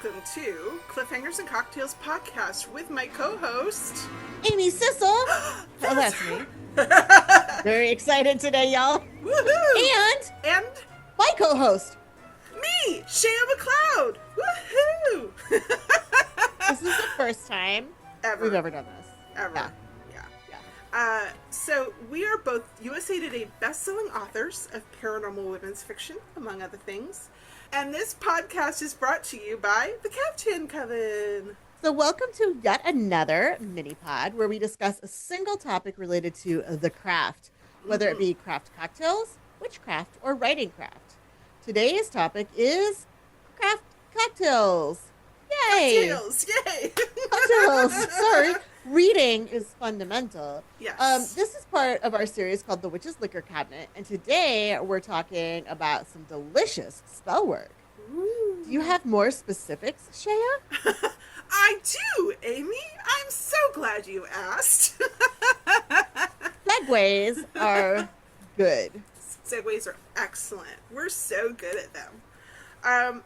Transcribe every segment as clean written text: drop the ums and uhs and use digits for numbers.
welcome to Cliffhangers and Cocktails podcast with my co-host, Amy Sissel. Oh, that's me. Very excited today, y'all. Woohoo! And my co-host, me, Shéa McLeod. Woohoo! This is the first time we've ever done this. Ever. Yeah. So we are both USA Today best-selling authors of paranormal women's fiction, among other things. And this podcast is brought to you by the Caftan Coven. So welcome to yet another mini-pod where we discuss a single topic related to the craft, whether it be craft cocktails, witchcraft, or writing craft. Today's topic is craft cocktails. Yay! Cocktails, yay! Cocktails, sorry. Reading is fundamental. Yes. This is part of our series called The Witch's Liquor Cabinet, and today we're talking about some delicious spellwork. Ooh. Do you have more specifics, Shéa? I do, Amy. I'm so glad you asked. Segues are good. Segues are excellent. We're so good at them.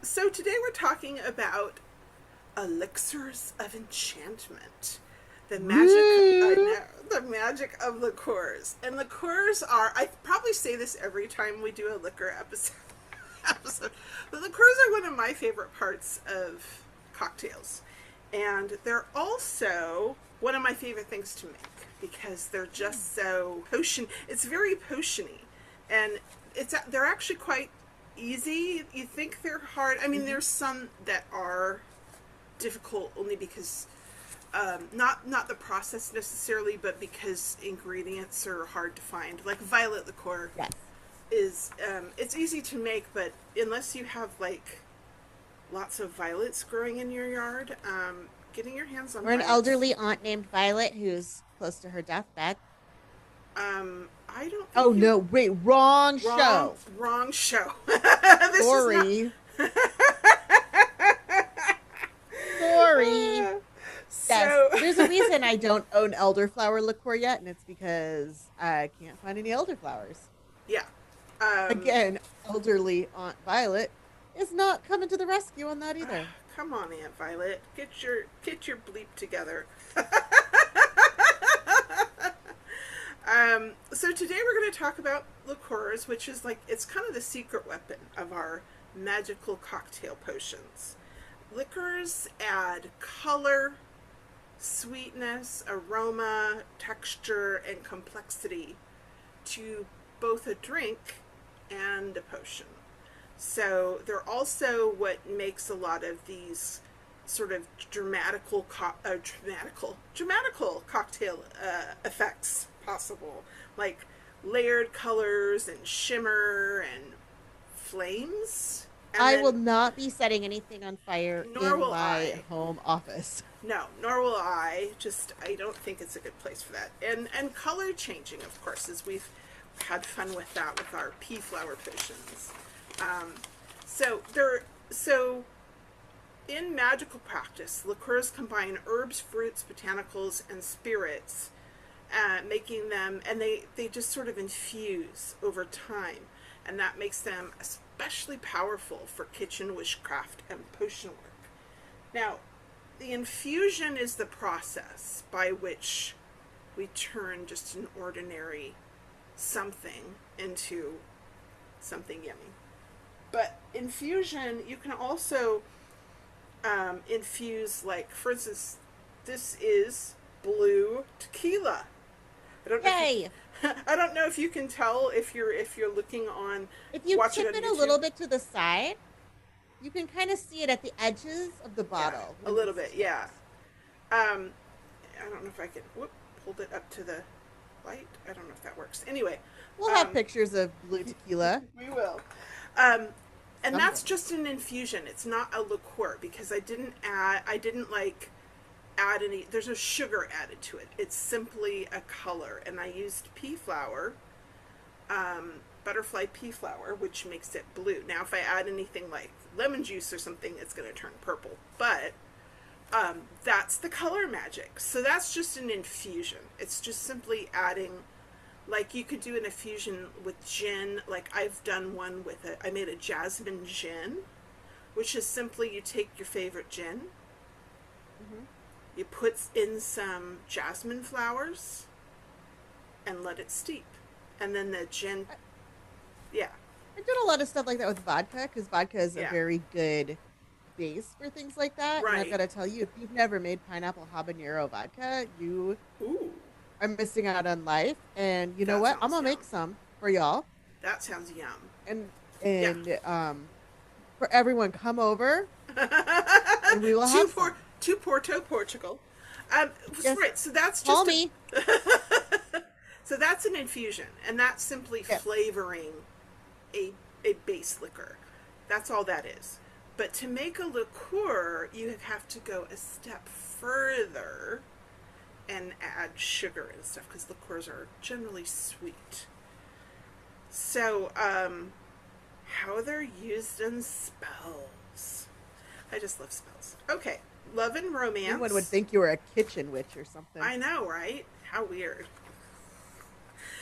So today we're talking about Elixirs of Enchantment. The magic of liqueurs. And liqueurs are, I probably say this every time we do a liquor episode. But liqueurs are one of my favorite parts of cocktails. And they're also one of my favorite things to make because they're just so potion. It's very potion-y. And they're actually quite easy. You think they're hard. I mean, there's some that are difficult only because not the process necessarily, but because ingredients are hard to find. Like violet liqueur is it's easy to make, but unless you have like lots of violets growing in your yard, getting your hands on or an elderly aunt named Violet who's close to her deathbed. I don't. Oh no! Wait, wrong show. Wrong show. Sorry. Sorry. Yes, there's a reason I don't own elderflower liqueur yet, and it's because I can't find any elderflowers. Yeah. Again, elderly Aunt Violet is not coming to the rescue on that either. Come on, Aunt Violet, get your bleep together. So today we're going to talk about liqueurs, which is like, it's kind of the secret weapon of our magical cocktail potions. Liqueurs add color, sweetness, aroma, texture, and complexity to both a drink and a potion. So they're also what makes a lot of these sort of dramatical cocktail effects possible, like layered colors and shimmer and flames. And I will not be setting anything on fire in my home office. No, nor will I. I don't think it's a good place for that. And color changing, of course, as we've had fun with that with our pea flower potions. So in magical practice, liqueurs combine herbs, fruits, botanicals, and spirits, making them, and they just sort of infuse over time, and that makes them especially powerful for kitchen witchcraft and potion work. Now, the infusion is the process by which we turn just an ordinary something into something yummy. But infusion, you can also infuse, like, for instance, this is blue tequila. Yay! I don't know if you can tell if you're looking on. If you tip it a little bit to the side, you can kind of see it at the edges of the bottle. Yeah, a little bit, yeah. I don't know if I can hold it up to the light. I don't know if that works. Anyway, we'll have pictures of blue tequila. We will. And that's just an infusion. It's not a liqueur because I didn't add any, there's no sugar added to it. It's simply a color. And I used pea flower, butterfly pea flower, which makes it blue. Now, if I add anything like lemon juice or something, it's going to turn purple. But that's the color magic. So that's just an infusion. It's just simply adding, like you could do an infusion with gin. Like I've done one with I made a jasmine gin which is simply you take your favorite gin, Hmm. you put in some jasmine flowers, and let it steep. And then the gin, yeah, I did a lot of stuff like that with vodka because vodka is a yeah, very good base for things like that. And I've got right. to tell you, if you've never made pineapple habanero vodka, you Ooh, are missing out on life. And you know that what? I'm sounds gonna yum. make some for y'all, That sounds yum. and Yeah. and for everyone, come over and we will to have Por- some. to Porto, Portugal. Yes, Right. So that's call just me. so that's an infusion, and that's simply Yes. flavoring a base liquor. That's all that is. But to make a liqueur, you have to go a step further and add sugar and stuff because liqueurs are generally sweet. So, how they're used in spells. I just love spells. Okay, love and Anyone would romance. think you were a kitchen witch or something. I know, right? How weird.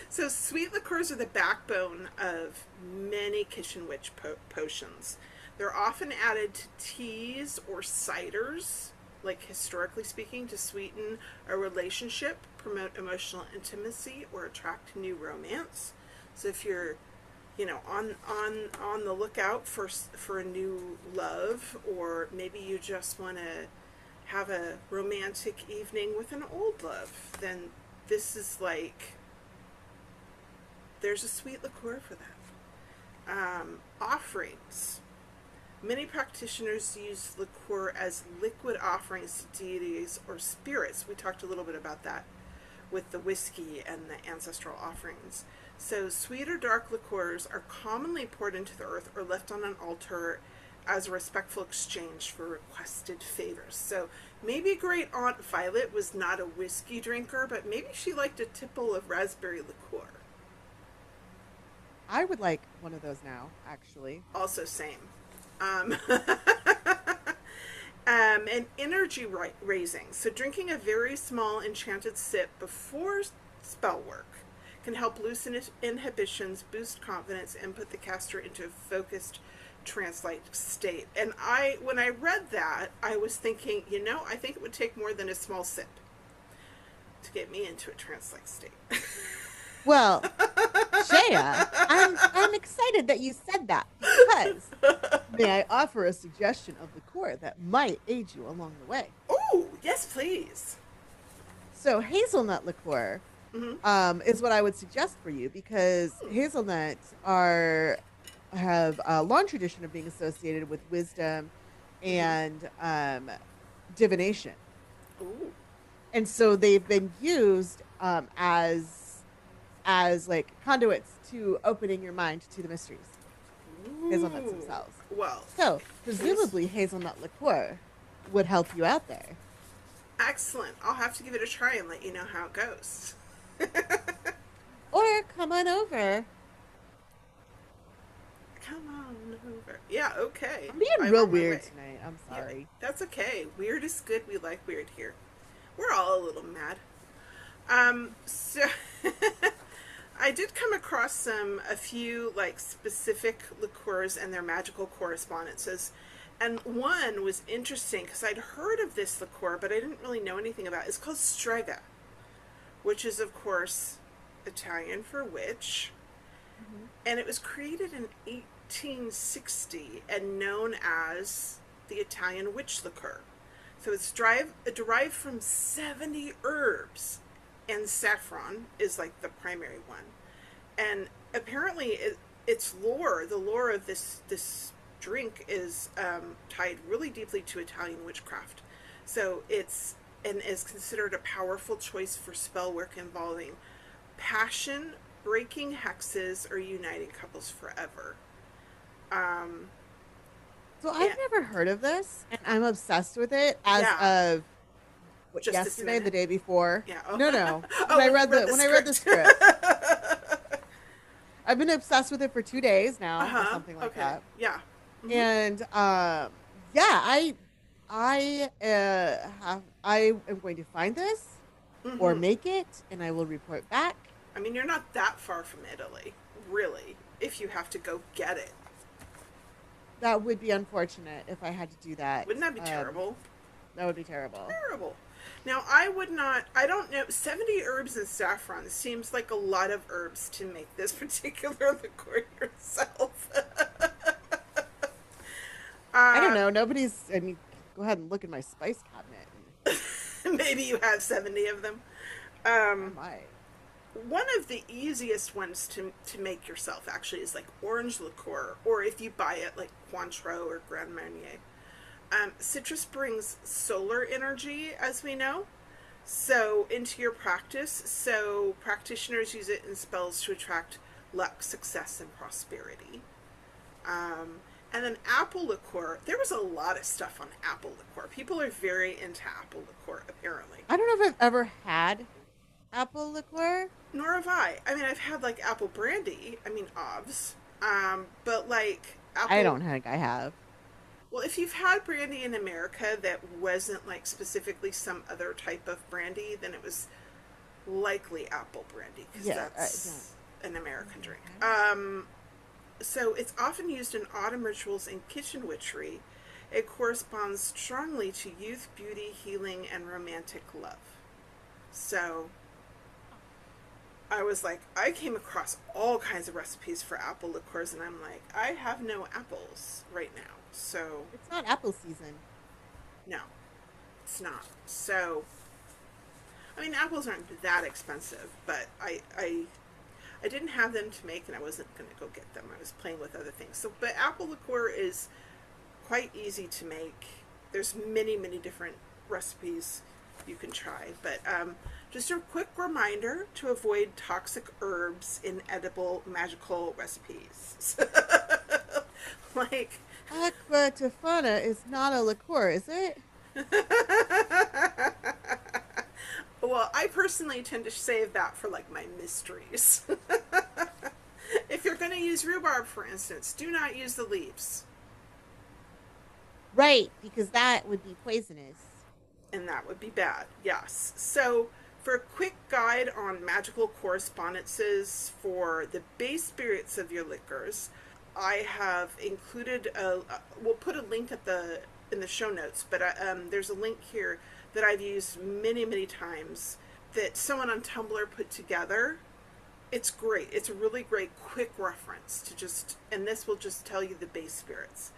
So, sweet liqueurs are the backbone of many kitchen witch potions. They're often added to teas or ciders, like historically speaking, to sweeten a relationship, promote emotional intimacy, or attract new romance. So, if you're on the lookout for a new love, or maybe you just want to have a romantic evening with an old love, then this is like there's a sweet liqueur for that. Offerings. Many practitioners use liqueur as liquid offerings to deities or spirits. We talked a little bit about that with the whiskey and the ancestral offerings. So, sweet or dark liqueurs are commonly poured into the earth or left on an altar as a respectful exchange for requested favors. So, maybe great Aunt Violet was not a whiskey drinker, but maybe she liked a tipple of raspberry liqueur. I would like one of those now, actually. Also, same. Um, and energy raising. So, drinking a very small enchanted sip before spell work can help loosen inhibitions, boost confidence, and put the caster into a focused trance-like state. And when I read that, I was thinking, I think it would take more than a small sip to get me into a trance-like state. Well, Shéa, I'm excited that you said that because may I offer a suggestion of liqueur that might aid you along the way? Oh, yes, please. So hazelnut liqueur Mm-hmm. is what I would suggest for you because hazelnuts have a long tradition of being associated with wisdom Mm-hmm. and divination, Ooh. and so they've been used as like conduits to opening your mind to the mysteries. Hazelnuts Ooh. themselves. Well, So here's presumably hazelnut liqueur would help you out there. excellent. I'll have to give it a try and let you know how it goes. Or come on over. Come on over. Yeah, okay. I'm being I'm real on my weird way. tonight. I'm Yeah, sorry. that's okay. Weird is good. We like weird here. We're all a little mad. So I did come across a few like specific liqueurs and their magical correspondences. And one was interesting because I'd heard of this liqueur, but I didn't really know anything about it. It's called Strega, which is, of course, Italian for witch. Hmm. And it was created in 1860 and known as the Italian witch liqueur. So it's derived from 70 herbs, and saffron is like the primary one. And apparently, the lore of this drink is tied really deeply to Italian witchcraft. So it's and is considered a powerful choice for spell work involving passion, breaking hexes, or uniting couples forever. Um, So I've and, never heard of this, and I'm obsessed with it as yeah, of what, just this yesterday, the minute. day before. Yeah. Oh, No, no. oh when you read the When I read the script. script, I've been obsessed with it for 2 days Uh now, or huh. something like Okay. that. Yeah. Mm-hmm. And yeah, I am going to find this or Mm-hmm. make it, and I will report back. I mean, you're not that far from Italy, really, if you have to go get it. that would be unfortunate if I had to do that. Wouldn't that be terrible? That would be terrible. Terrible. Now, I would not, I don't know, 70 herbs and saffron seems like a lot of herbs to make this particular liqueur yourself. I don't know. I mean, go ahead and look in my spice cabinet. Maybe you have 70 of them. I might. One of the easiest ones to make yourself actually is like orange liqueur, or if you buy it like Cointreau or Grand Marnier. Citrus brings solar energy, as we know, so into your practice. So practitioners use it in spells to attract luck, success, and prosperity. And then apple liqueur. There was a lot of stuff on apple liqueur. People are very into apple liqueur, apparently. I don't know if I've ever had apple liqueur. Nor have I. I mean, I've had like apple brandy. I mean, obvs. But like apple. I don't think I have. Well, if you've had brandy in America that wasn't like specifically some other type of brandy, then it was likely apple brandy, because that's an American drink. So it's often used in autumn rituals and kitchen witchery. It corresponds strongly to youth, beauty, healing, and romantic love. So I was like, I came across all kinds of recipes for apple liqueurs, and I'm like, I have no apples right now. So it's not apple season. No, it's not. So, I mean, apples aren't that expensive, but I didn't have them to make, and I wasn't going to go get them. I was playing with other things. So, but apple liqueur is quite easy to make. There's many, many different recipes you can try. But just a quick reminder to avoid toxic herbs in edible magical recipes. Like, Aqua Tofana is not a liqueur, is it? Well, I personally tend to save that for like my mysteries. If you're going to use rhubarb, for instance, do not use the leaves. Right, because that would be poisonous. And that would be bad, yes. So, for a quick guide on magical correspondences for the base spirits of your liqueurs, I have included we'll put a link in the show notes, but there's a link here that I've used many, many times that someone on Tumblr put together. It's great. It's a really great quick reference to just, and this will just tell you the base spirits.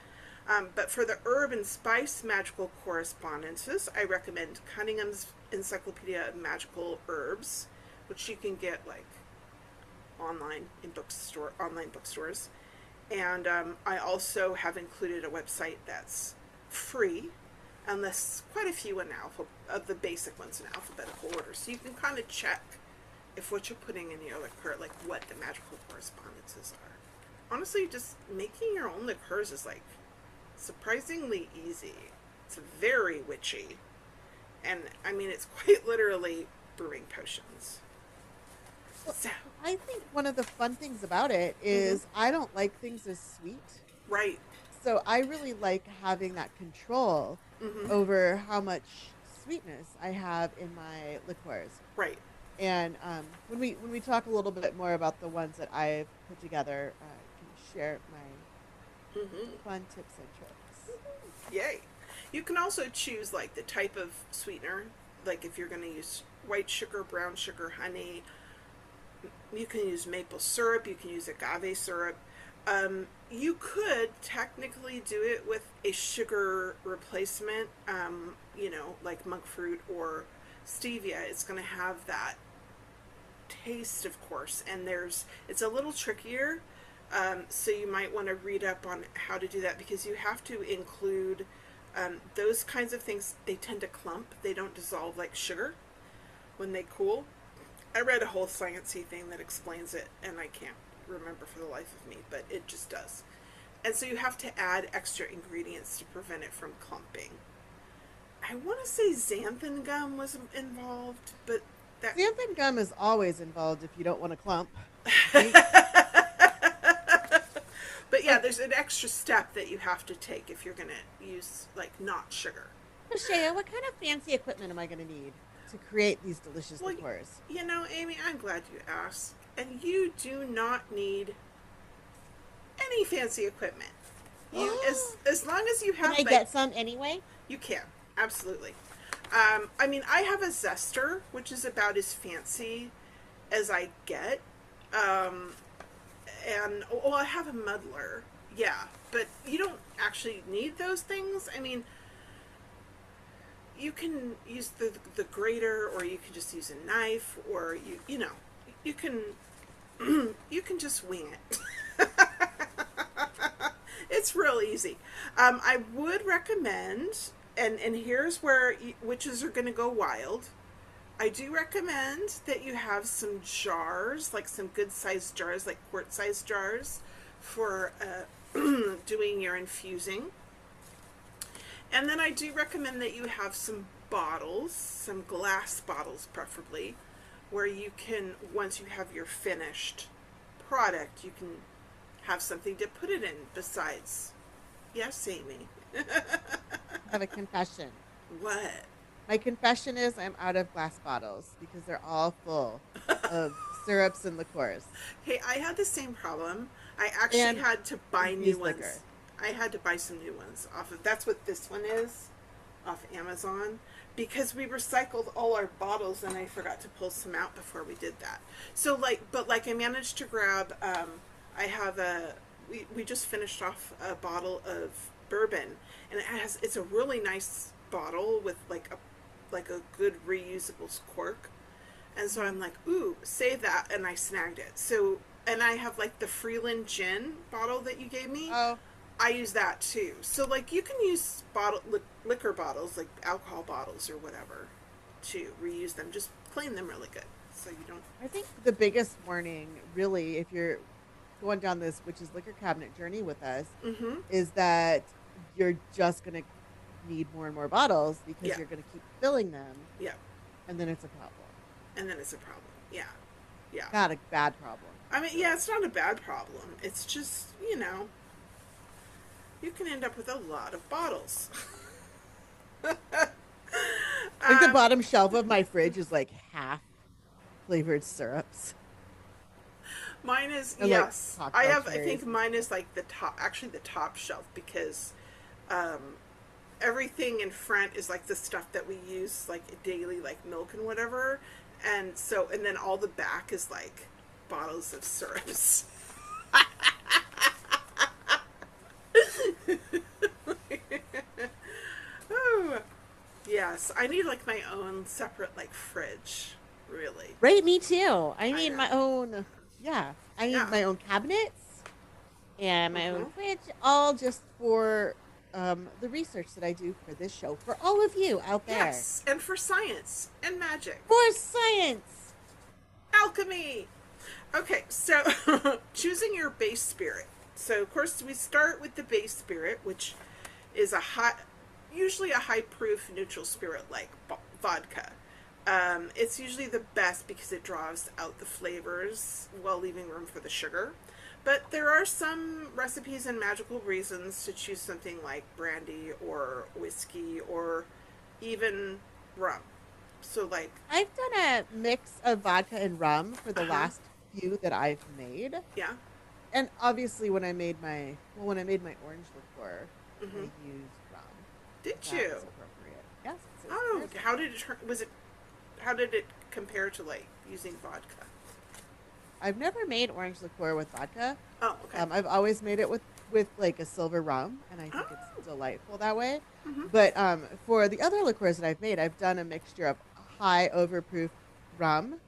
But for the herb and spice magical correspondences, I recommend Cunningham's Encyclopedia of Magical Herbs, which you can get like online bookstores. And I also have included a website that's free, and there's quite a few of the basic ones in alphabetical order. So you can kind of check if what you're putting in your liqueur, like what the magical correspondences are. Honestly, just making your own liqueurs is like surprisingly easy. It's very witchy. And I mean, it's quite literally brewing potions. So, I think one of the fun things about it is I don't like things as sweet. Right. So I really like having that control over how much sweetness I have in my liqueurs. Right. And when we talk a little bit more about the ones that I've put together, I can share my fun tips and tricks. Yay. You can also choose like the type of sweetener, like if you're going to use white sugar, brown sugar, honey. You can use maple syrup, you can use agave syrup. You could technically do it with a sugar replacement, like monk fruit or stevia. It's going to have that taste, of course, and it's a little trickier. So you might want to read up on how to do that, because you have to include those kinds of things. They tend to clump. They don't dissolve like sugar when they cool. I read a whole sciencey thing that explains it, and I can't remember for the life of me, but it just does. And so you have to add extra ingredients to prevent it from clumping. I want to say xanthan gum was involved, but xanthan gum is always involved if you don't want to clump. But yeah, there's an extra step that you have to take if you're going to use, like, not sugar. So Shéa, what kind of fancy equipment am I going to need to create these delicious liqueurs? You know, Amy, I'm glad you asked. And you do not need any fancy equipment. You as long as you Can have I get some anyway? you can, absolutely. I mean, I have a zester, which is about as fancy as I get. And I have a muddler. Yeah, but you don't actually need those things. I mean, you can use the grater, or you can just use a knife, or you know, you can you can just wing it. It's real easy. I would recommend, and here's where witches are going to go wild. I do recommend that you have some jars, like some good sized jars, like quart sized jars, for doing your infusing. And then I do recommend that you have some bottles, some glass bottles preferably, where you can, once you have your finished product, you can have something to put it in besides. Yes, Amy. I have a confession. What? My confession is I'm out of glass bottles because they're all full of syrups and liqueurs. Hey, I had the same problem. I actually had to buy new ones. Liquor. I had to buy some new ones off of, that's what this one is, off Amazon, because we recycled all our bottles and I forgot to pull some out before we did that. So but I managed to grab, I have we just finished off a bottle of bourbon, and it's a really nice bottle with like a good reusable cork. And so I'm like, ooh, save that, and I snagged it. So, and I have like the Freeland gin bottle that you gave me. Oh. I use that too. So like you can use liquor bottles, like alcohol bottles or whatever, to reuse them. Just clean them really good so you don't. I think the biggest warning, really, if you're going down this witch's liquor cabinet journey with us, is that you're just going to need more and more bottles because you're going to keep filling them. Yeah. And then it's a problem. Yeah. Yeah. Not a bad problem. I mean, yeah, it's not a bad problem. It's just, you know, you can end up with a lot of bottles. Like the bottom shelf of my fridge is like half flavored syrups. Mine is, and yes. Like I think mine is like the top shelf, because everything in front is like the stuff that we use like daily, like milk and whatever. And so, and then all the back is like bottles of syrups. Oh, yes. I need like my own separate like fridge, really. Right, me too. I need my own, I need Yeah. my own cabinets and my own fridge, all just for the research that I do for this show, for all of you out there. Yes, and for science and magic. For science. Alchemy. Okay, so choosing your base spirit. So of course we start with the base spirit, which is usually a high proof neutral spirit like vodka. It's usually the best because it draws out the flavors while leaving room for the sugar. But there are some recipes and magical reasons to choose something like brandy or whiskey or even rum. So like, I've done a mix of vodka and rum for the last few that I've made. Yeah. And obviously when I made my orange liqueur, I used rum. Did That you? was appropriate. Yes. Oh, how did it compare to like using vodka? I've never made orange liqueur with vodka. Oh, okay. I've always made it with like a silver rum, and I think it's delightful that way. Mm-hmm. But for the other liqueurs that I've made, I've done a mixture of high overproof rum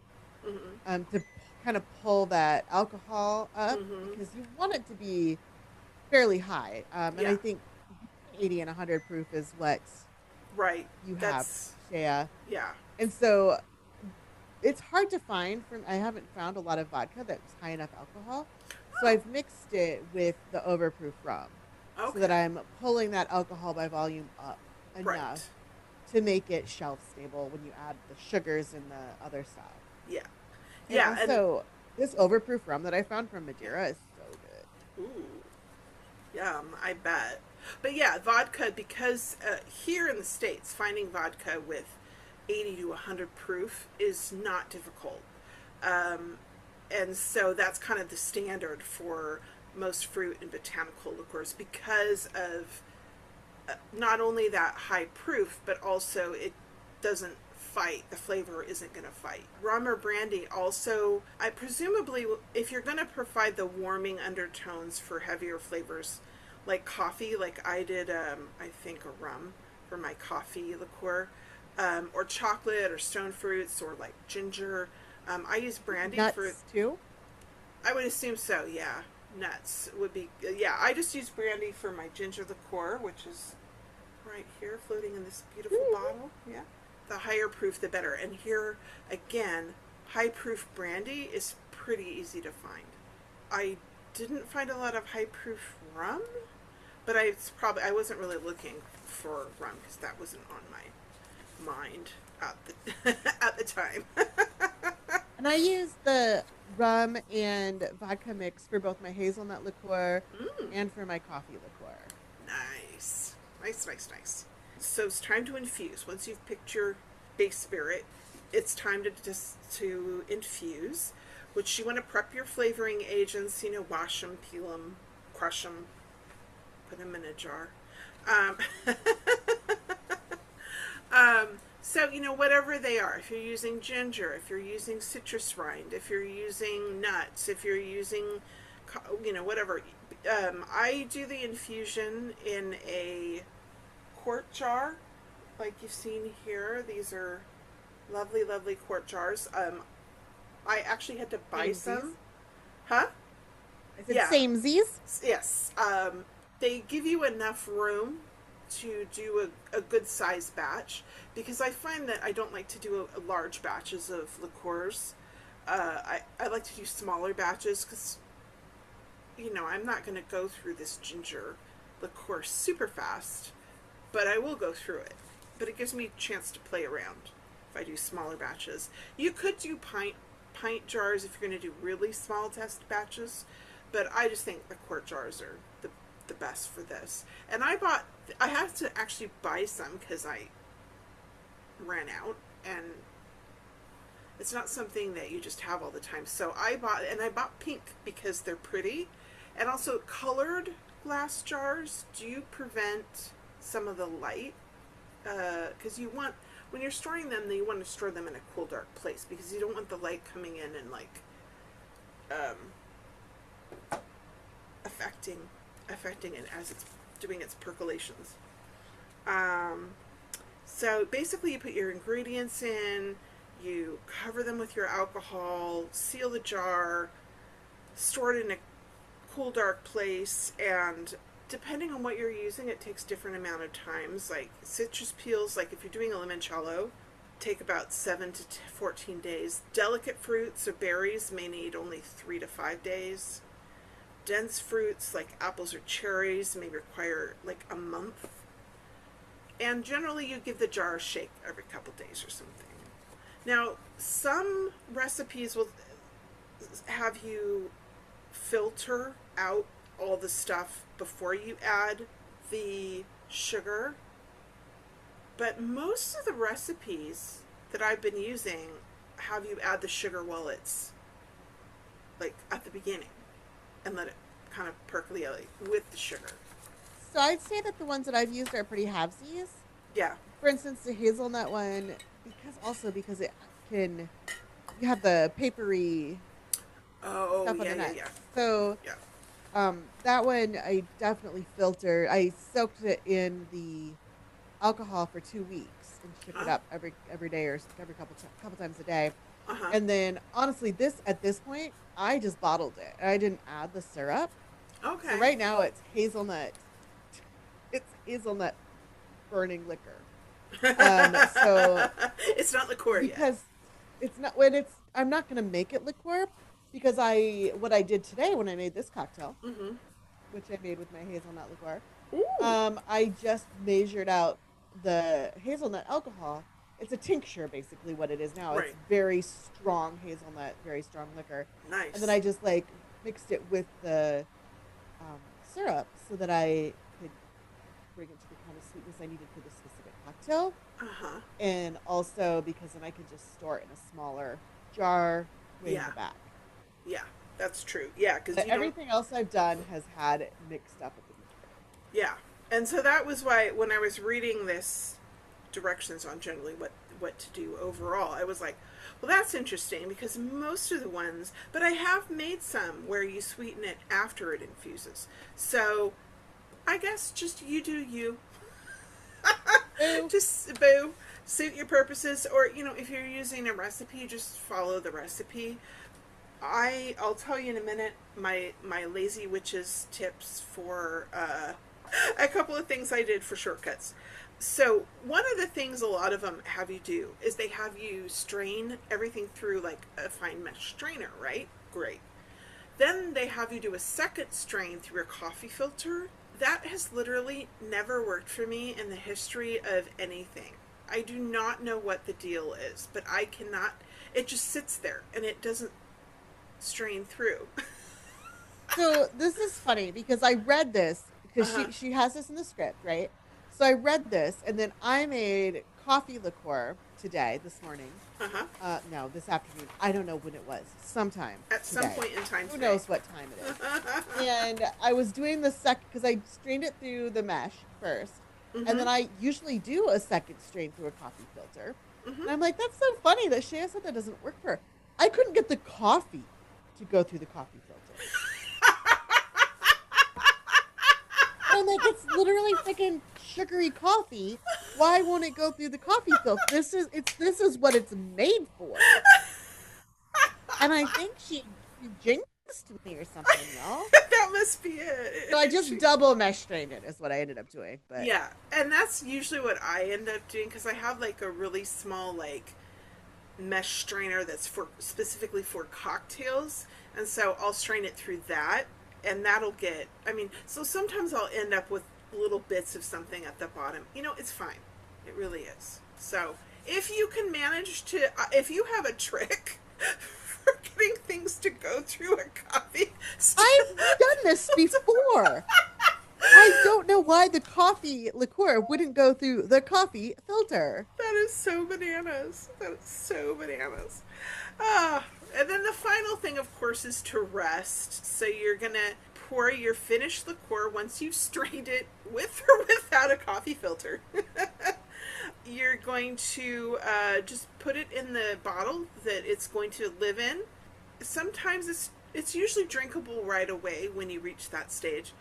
to kind of pull that alcohol up because you want it to be fairly high. And I think 80 and 100 proof is what you have, Shéa. Yeah. And so it's hard to find. I haven't found a lot of vodka that's high enough alcohol. So I've mixed it with the overproof rum so that I'm pulling that alcohol by volume up enough to make it shelf stable when you add the sugars and the other stuff. Yeah. And Yeah. also, this overproof rum that I found from Madeira is so good. Ooh. Yum, I bet. But yeah, vodka, because here in the States, finding vodka with 80 to 100 proof is not difficult. And so that's kind of the standard for most fruit and botanical liqueurs because of not only that high proof, but also it doesn't fight. The flavor isn't going to fight. Rum or brandy also, I presumably, if you're going to provide the warming undertones for heavier flavors, like coffee, like I did, I think a rum for my coffee liqueur, or chocolate or stone fruits or like ginger. I use brandy Nuts for too. I would assume so, yeah. Nuts would be, yeah. I just use brandy for my ginger liqueur, which is right here, floating in this beautiful bottle. Yeah. The higher proof, the better. And here, again, high proof brandy is pretty easy to find. I didn't find a lot of high proof rum, but I wasn't really looking for rum because that wasn't on my mind at the at the time. And I use the rum and vodka mix for both my hazelnut liqueur and for my coffee liqueur. Nice. Nice, nice, nice. So it's time to infuse. Once you've picked your base spirit, it's time to infuse, which you want to prep your flavoring agents, wash them, peel them, crush them, put them in a jar. Um, so, whatever they are, if you're using ginger, if you're using citrus rind, if you're using nuts, if you're using, whatever. I do the infusion in a quart jar, like you've seen here. These are lovely, lovely quart jars. I actually had to buy some. Huh? Is it samesies? Yes. They give you enough room to do a good sized batch, because I find that I don't like to do large batches of liqueurs. I like to do smaller batches because, I'm not going to go through this ginger liqueur super fast, but I will go through it. But it gives me a chance to play around if I do smaller batches. You could do pint jars if you're going to do really small test batches, but I just think the quart jars are the best for this. And I had to actually buy some because I ran out, and it's not something that you just have all the time. So I bought pink because they're pretty, and also colored glass jars do prevent some of the light, because when you're storing them, you want to store them in a cool, dark place, because you don't want the light coming in and affecting it as it's doing its percolations. So basically you put your ingredients in, you cover them with your alcohol, seal the jar, store it in a cool, dark place, and depending on what you're using, it takes different amount of times. Like citrus peels, like if you're doing a limoncello, take about 7 to 14 days. Delicate fruits or berries may need only 3 to 5 days. Dense fruits like apples or cherries may require like a month. And generally you give the jar a shake every couple days or something. Now, some recipes will have you filter out all the stuff before you add the sugar. But most of the recipes that I've been using have you add the sugar while it's like at the beginning, and let it kind of percolate with the sugar. So I'd say that the ones that I've used are pretty halvesies. Yeah. For instance, the hazelnut one, because it can, you have the papery stuff on the nuts. Yeah. So that one I definitely filtered. I soaked it in the alcohol for 2 weeks and shook it up every day or every couple times a day. And then honestly, at this point, I just bottled it. I didn't add the syrup. Okay. So right now it's hazelnut. It's hazelnut burning liquor. So it's not liqueur yet. Because it's not I'm not going to make it liqueur, because what I did today when I made this cocktail, which I made with my hazelnut liqueur, I just measured out the hazelnut alcohol. It's a tincture, basically, what it is now. Right. It's very strong hazelnut, very strong liquor. Nice. And then I just mixed it with the syrup so that I could bring it to the kind of sweetness I needed for the specific cocktail. And also because then I could just store it in a smaller jar way in the back. Yeah. That's true. Yeah, because But you don't. everything else I've done has had it mixed up at the Yeah, and so that was why when I was reading this directions on generally what to do overall, I was like, well, that's interesting because most of the ones, but I have made some where you sweeten it after it infuses. So I guess just you do you. beginning. Just boo, suit your purposes, or if you're using a recipe, just follow the recipe. I'll tell you in a minute my lazy witches tips for a couple of things I did for shortcuts. So one of the things a lot of them have you do is they have you strain everything through like a fine mesh strainer, right? Great. Then they have you do a second strain through a coffee filter. That has literally never worked for me in the history of anything. I do not know what the deal is, but I cannot. It just sits there and it doesn't strain through. So this is funny because I read this because Uh-huh. she has this in the script, right? So I read this and then I made coffee liqueur today, this morning. Uh-huh. No, this afternoon. I don't know when it was. Sometime At some today. point in time Who today. knows what time it is? And I was doing the second because I strained it through the mesh 1st, and then I usually do a second strain through a coffee filter. And I'm like, that's so funny that Shéa said that doesn't work for her. I couldn't get the coffee to go through the coffee filter. I'm like, it's literally freaking sugary coffee. Why won't it go through the coffee filter? This is what it's made for. And I think she jinxed me or something, y'all. That must be it. So I just double mesh strained it is what I ended up doing. But Yeah, and that's usually what I end up doing because I have like a really small like mesh strainer that's for specifically for cocktails, and so I'll strain it through that, and that'll get. I mean, so sometimes I'll end up with little bits of something at the bottom. It's fine. It really is. So if you can manage to, if you have a trick for getting things to go through a coffee, I've done this before. I don't know why the coffee liqueur wouldn't go through the coffee filter. That is so bananas. That is so bananas. Ah, and then the final thing, of course, is to rest. So you're gonna pour your finished liqueur once you've strained it with or without a coffee filter. You're going to just put it in the bottle that it's going to live in. Sometimes it's usually drinkable right away when you reach that stage,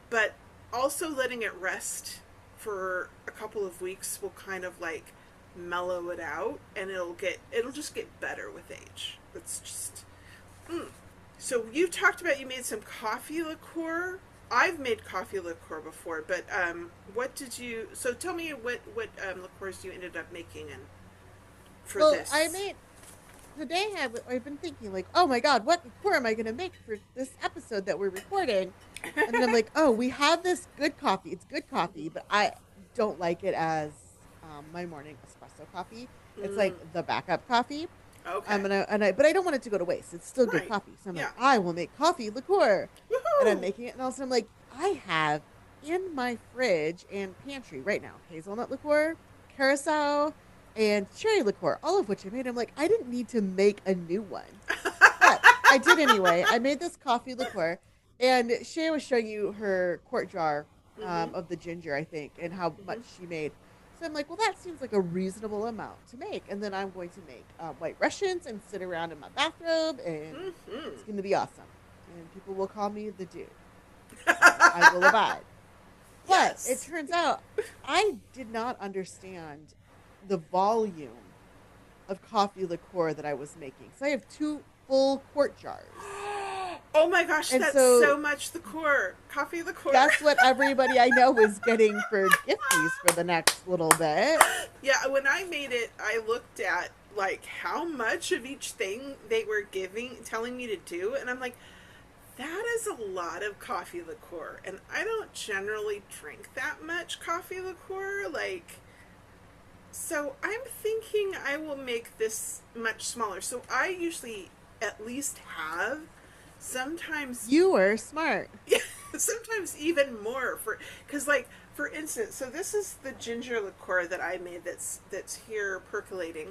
but also letting it rest for a couple of weeks will kind of like mellow it out, and it'll just get better with age. It's just So you talked about you made some coffee liqueur. I've made coffee liqueur before, but what did you? So tell me what liqueurs you ended up making and for this. I made today. I've been thinking like, oh my god, what liqueur am I going to make for this episode that we're recording? And then I'm like, oh, we have this good coffee. It's good coffee, but I don't like it as my morning espresso coffee. It's like the backup coffee. Okay. But I don't want it to go to waste. It's still good Right. coffee. So I'm Yeah. like, I will make coffee liqueur. Woohoo! And I'm making it, and also I'm like, I have in my fridge and pantry right now hazelnut liqueur, curacao, and cherry liqueur, all of which I made. I'm like, I didn't need to make a new one, but I did anyway. I made this coffee liqueur, and Shay was showing you her quart jar of the ginger, I think, and how much she made. So I'm like, well, that seems like a reasonable amount to make. And then I'm going to make white Russians and sit around in my bathrobe, and it's going to be awesome. And people will call me the dude. I will abide. But Yes. it turns out I did not understand the volume of coffee liqueur that I was making. So I have 2 full quart jars. Oh my gosh, And that's so- so much liqueur. Coffee liqueur. That's what everybody I know is getting for gifties for the next little bit. Yeah, when I made it, I looked at like how much of each thing they were telling me to do, and I'm like, that is a lot of coffee liqueur, and I don't generally drink that much coffee liqueur, like, so I'm thinking I will make this much smaller. So I usually at least have sometimes You were smart. sometimes even more because like for instance, so this is the ginger liqueur that I made that's here percolating.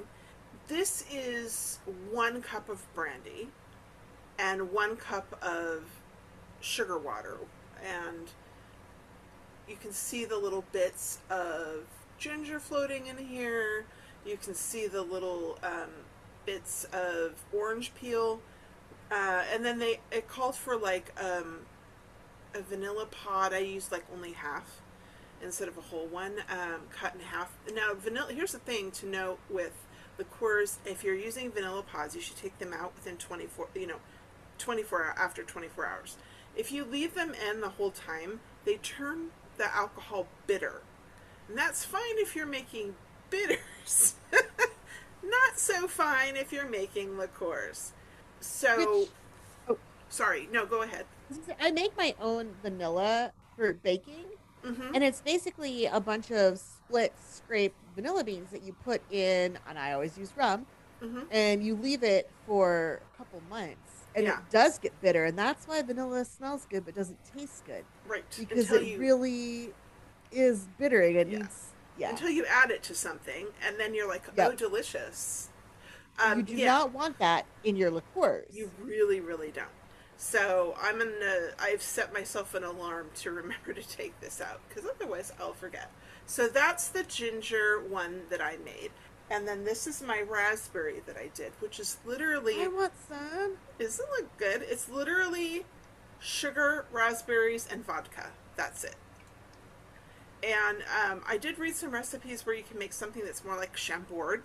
This is 1 cup of brandy, and 1 cup of sugar water. And you can see the little bits of ginger floating in here. You can see the little bits of orange peel. And then it called for like a vanilla pod. I used like only half instead of a whole one, cut in half. Now, vanilla. Here's the thing to note with liqueurs: if you're using vanilla pods, you should take them out within 24 after 24 hours. If you leave them in the whole time, they turn the alcohol bitter, and that's fine if you're making bitters. Not so fine if you're making liqueurs. So, sorry, no, go ahead. I make my own vanilla for baking, and it's basically a bunch of split scraped vanilla beans that you put in, and I always use rum, and you leave it for a couple months, and it does get bitter, and that's why vanilla smells good but doesn't taste good. Right. Because it really is bitter. It needs, until you add it to something, and then you're like, oh, delicious. You do not want that in your liqueurs. You really, really don't. So I've set myself an alarm to remember to take this out, because otherwise I'll forget. So that's the ginger one that I made. And then this is my raspberry that I did, which is literally... I want some. Doesn't it look good? It's literally sugar, raspberries, and vodka. That's it. And I did read some recipes where you can make something that's more like Chambord,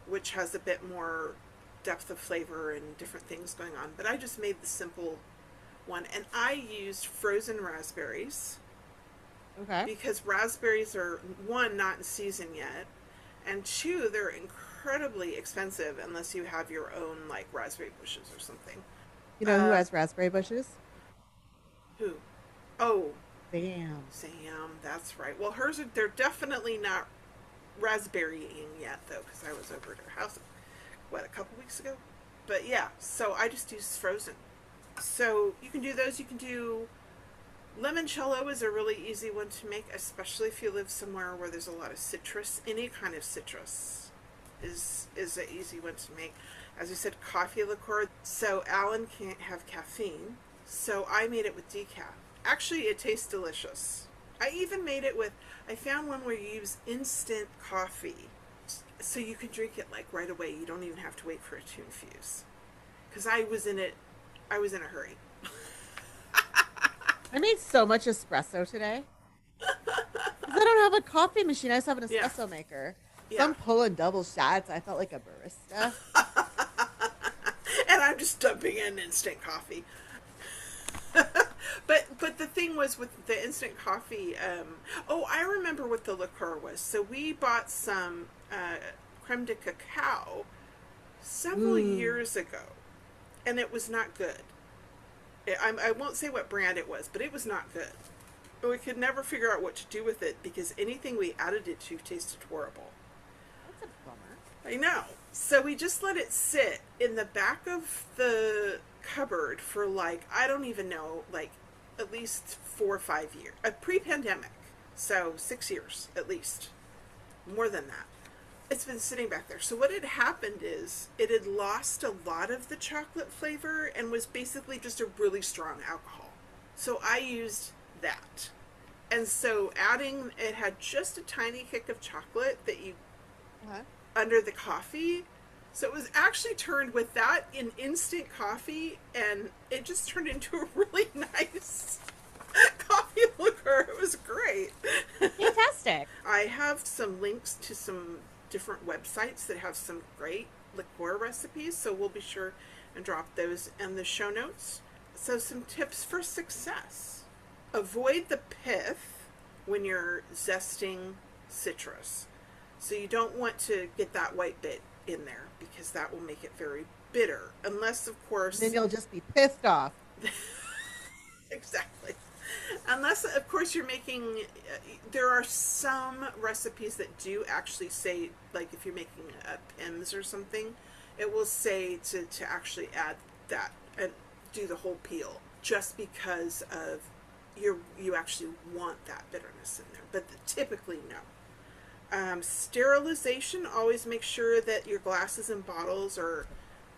which has a bit more depth of flavor and different things going on. But I just made the simple one. And I used frozen raspberries. Okay. Because raspberries are, 1, not in season yet, and 2, they're incredibly expensive unless you have your own, like, raspberry bushes or something. You know who has raspberry bushes? Who? Oh. Sam, that's right. Well, hers are, they're definitely not raspberrying yet, though, because I was over at her house, a couple weeks ago? But yeah, so I just use frozen. So you can do those. You can do limoncello is a really easy one to make, especially if you live somewhere where there's a lot of citrus. Any kind of citrus is an easy one to make. As we said, coffee liqueur. So Alan can't have caffeine, so I made it with decaf. Actually, it tastes delicious. I even made it with, I found one where you use instant coffee, so you can drink it like right away. You don't even have to wait for it to infuse. Because I was in a hurry. I made so much espresso today. Because I don't have a coffee machine. I just have an espresso maker. So I'm pulling double shots. I felt like a barista. And I'm just dumping in instant coffee. But the thing was with the instant coffee, I remember what the liqueur was. So we bought some creme de cacao several years ago, and it was not good. I won't say what brand it was, but it was not good. But we could never figure out what to do with it because anything we added it to tasted horrible. That's a bummer. I know. So we just let it sit in the back of the cupboard for I don't even know, at least 4 or 5 years. Pre-pandemic. So 6 years, at least. More than that. It's been sitting back there. So what had happened is it had lost a lot of the chocolate flavor and was basically just a really strong alcohol. So I used that. And so it had just a tiny kick of chocolate that you under the coffee. So it was actually turned with that in instant coffee, and it just turned into a really nice coffee liqueur. It was great. Fantastic. I have some links to some different websites that have some great liqueur recipes, so we'll be sure and drop those in the show notes. So some tips for success. Avoid the pith when you're zesting citrus. So you don't want to get that white bit in there because that will make it very bitter. Unless, of course... Then you'll just be pissed off. Exactly. Unless, of course, you're making... there are some recipes that do actually say, if you're making Pims or something, it will say to actually add that and do the whole peel, just because of you actually want that bitterness in there. But typically, no. Sterilization, always make sure that your glasses and bottles are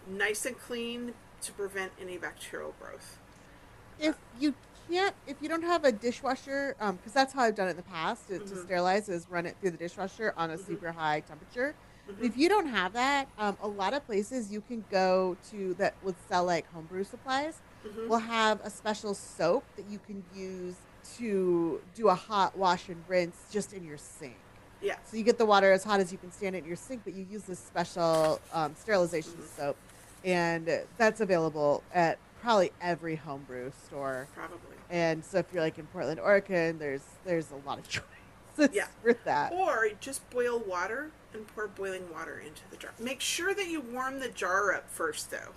nice and clean to prevent any bacterial growth. If you can't, if you don't have a dishwasher, because that's how I've done it in the past to sterilize, is run it through the dishwasher on a super high temperature. But if you don't have that, a lot of places you can go to that would sell like homebrew supplies will have a special soap that you can use to do a hot wash and rinse just in your sink. Yeah. So you get the water as hot as you can stand it in your sink, but you use this special sterilization soap, and that's available at probably every homebrew store. Probably. And so if you're like in Portland, Oregon, there's a lot of choices for that. Or just boil water and pour boiling water into the jar. Make sure that you warm the jar up first, though.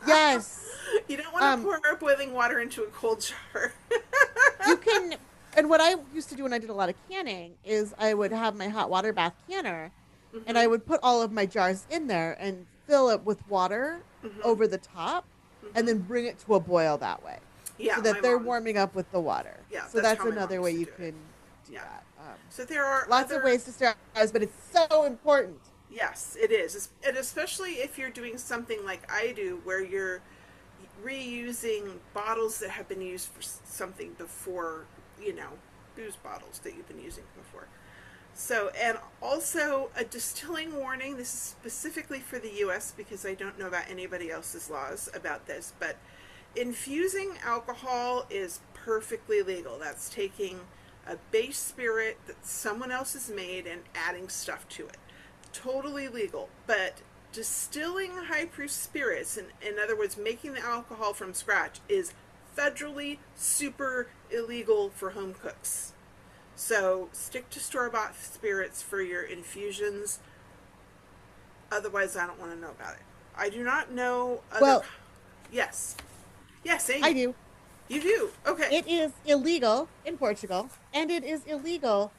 Yes. You don't want to pour boiling water into a cold jar. You can, and what I used to do when I did a lot of canning is I would have my hot water bath canner, and I would put all of my jars in there and fill it with water over the top, and then bring it to a boil that way. Yeah, so that they're warming up with the water. Yeah, so that's another way you can do that. So there are lots of ways to sterilize, but it's so important. Yes, it is. And especially if you're doing something like I do, where you're reusing bottles that have been used for something before, booze bottles that you've been using before. So, and also a distilling warning. This is specifically for the U.S. because I don't know about anybody else's laws about this, but infusing alcohol is perfectly legal. That's taking a base spirit that someone else has made and adding stuff to it. Totally legal. But distilling high proof spirits, in other words, making the alcohol from scratch, is federally super illegal for home cooks. So stick to store-bought spirits for your infusions. Otherwise, I don't want to know about it. I do not know other... Well, yes. Yes, Amy. I do. You do? Okay. It is illegal in Portugal, and it is illegal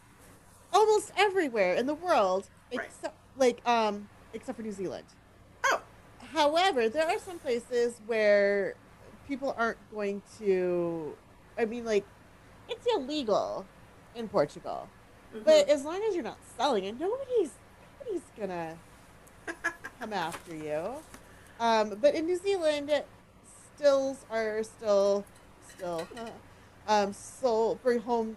almost everywhere in the world, except except for New Zealand. Oh. However, there are some places where people aren't going to. I mean, like, it's illegal in Portugal, but as long as you're not selling it, nobody's gonna come after you. But in New Zealand, stills are still sold for home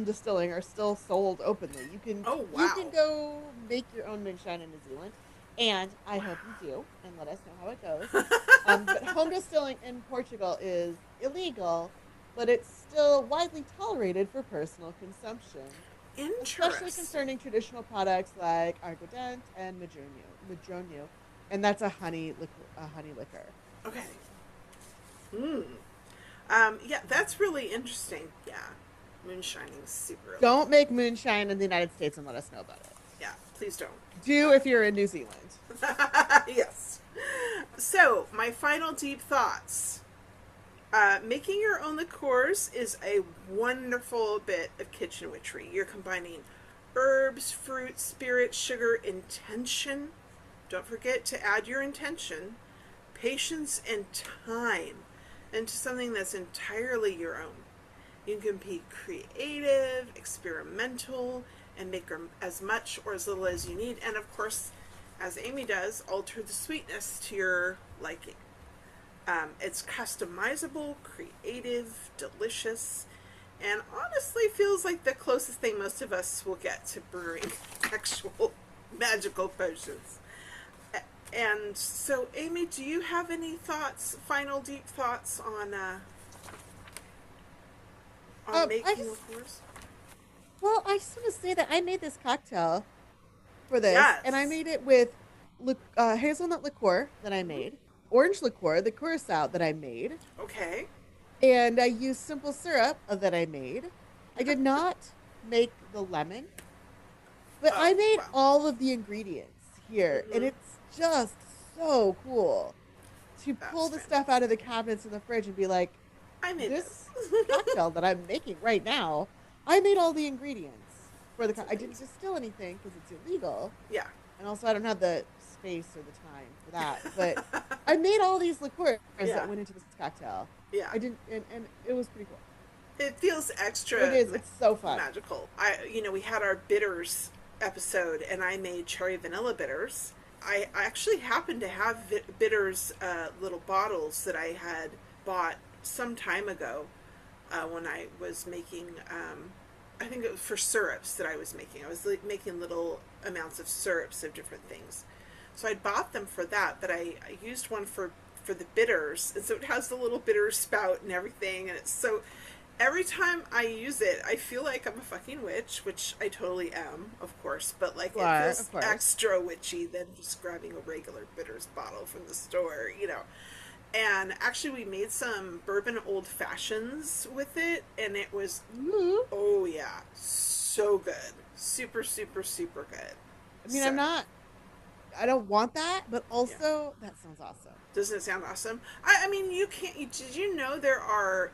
distilling are still sold openly. You can you can go make your own moonshine in New Zealand, and I hope you do, and let us know how it goes. But home distilling in Portugal is illegal, but it's still widely tolerated for personal consumption. Interesting. Especially concerning traditional products like Argudent and Madronio, and that's a honey liquor. Okay. Yeah, that's really interesting. Yeah. Moonshining is super illegal. Don't make moonshine in the United States and let us know about it. Yeah, please don't. Do if you're in New Zealand. Yes. So, my final deep thoughts. Making your own liqueurs is a wonderful bit of kitchen witchery. You're combining herbs, fruit, spirit, sugar, intention. Don't forget to add your intention, patience, and time into something that's entirely your own. You can be creative, experimental, and make as much or as little as you need. And of course, as Amy does, alter the sweetness to your liking. It's customizable, creative, delicious, and honestly feels like the closest thing most of us will get to brewing actual magical potions. And so, Amy, do you have any thoughts, final deep thoughts on making liqueurs? Well, I just want to say that I made this cocktail for this, and I made it with hazelnut liqueur that I made, orange liqueur, the curacao that I made. Okay. And I used simple syrup that I made. I did not make the lemon, but I made all of the ingredients here, and it's just so cool to pull the stuff out of the cabinets in the fridge and be like, I made this cocktail that I'm making right now. I made all the ingredients for the I didn't distill anything because it's illegal. Yeah. And also I don't have the space or the time for that. But I made all these liqueurs that went into this cocktail. Yeah. I didn't, and it was pretty cool. It feels extra. It is. It's so fun. Magical. We had our bitters episode, and I made cherry vanilla bitters, I actually happened to have Bitters little bottles that I had bought some time ago when I was making, I think it was for syrups that I was making. I was making little amounts of syrups of different things. So I bought them for that, but I used one for the bitters, and so it has the little bitter spout and everything, and it's so, every time I use it, I feel like I'm a fucking witch, which I totally am, of course, but like it feels extra witchy than just grabbing a regular bitters bottle from the store, you know. And actually we made some bourbon old fashions with it, and it was, oh yeah, so good. Super, super, super good. I mean, so, I don't want that, but also that sounds awesome. Doesn't it sound awesome? I mean, you can't. Did you know there are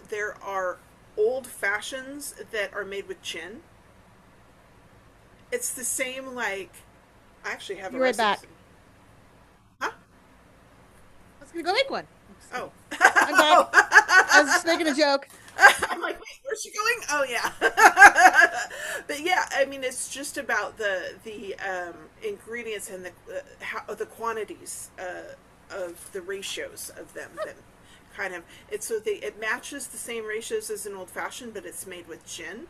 old fashions that are made with gin? It's the same. Like, I actually have a recipe. Back. Huh? I was gonna go make one. Oh, I'm back. I was just making a joke. I'm like, wait, where's she going? Oh yeah. But yeah, I mean, it's just about the ingredients and the quantities of the ratios of them. That kind of, it's so it matches the same ratios as an old fashioned, but it's made with gin.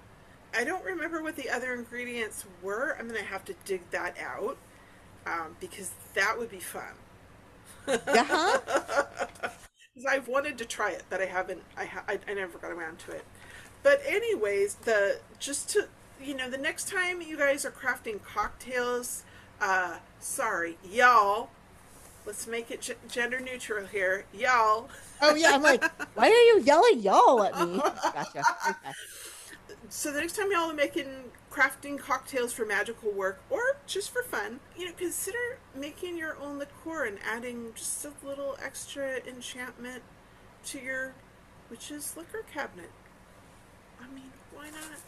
I don't remember what the other ingredients were. I'm gonna have to dig that out because that would be fun. Yeah. Because I've wanted to try it, but I haven't. I never got around to it. But anyways, the next time you guys are crafting cocktails, sorry, y'all. Let's make it gender neutral here, y'all. Oh yeah, I'm like, why are you yelling y'all at me? Gotcha. Okay. So the next time y'all are crafting cocktails for magical work or just for fun, consider making your own liqueur and adding just a little extra enchantment to your witch's liquor cabinet. I mean, why not?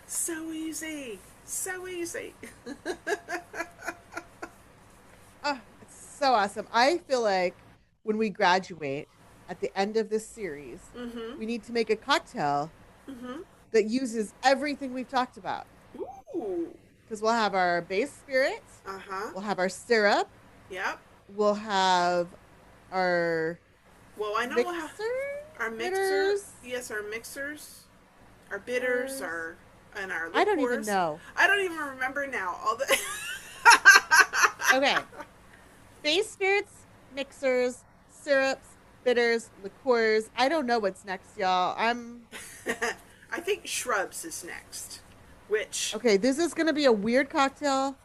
So easy. So easy. Oh, it's so awesome. I feel like when we graduate at the end of this series, we need to make a cocktail that uses everything we've talked about. Ooh. Because we'll have our base spirits. We'll have our syrup. Yep. We'll have our we'll have our mixers. Yes, our mixers. Our bitters, our liqueurs. I don't even know. I don't even remember now. All the Okay. Base spirits, mixers, syrups, bitters, liqueurs. I don't know what's next, y'all. I think shrubs is next. Which okay, this is going to be a weird cocktail.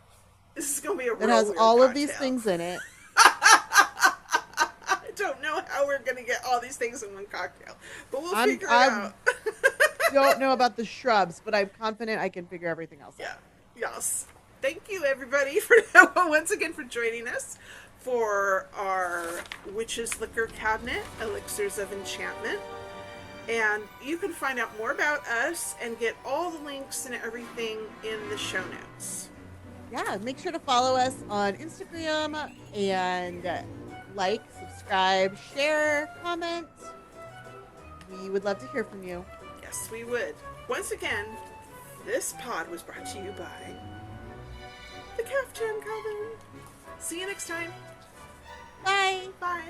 This is going to be a real that has weird all cocktail. Of these things in it. I don't know how we're going to get all these things in one cocktail, but we'll figure it out. Don't know about the shrubs, but I'm confident I can figure everything else out. Yes. Thank you, everybody, for once again for joining us for our Witch's Liquor Cabinet, Elixirs of Enchantment. And you can find out more about us and get all the links and everything in the show notes. Yeah, make sure to follow us on Instagram and like, subscribe, share, comment. We would love to hear from you. Yes, we would. Once again, this pod was brought to you by the Caftan Coven. See you next time. Bye. Bye.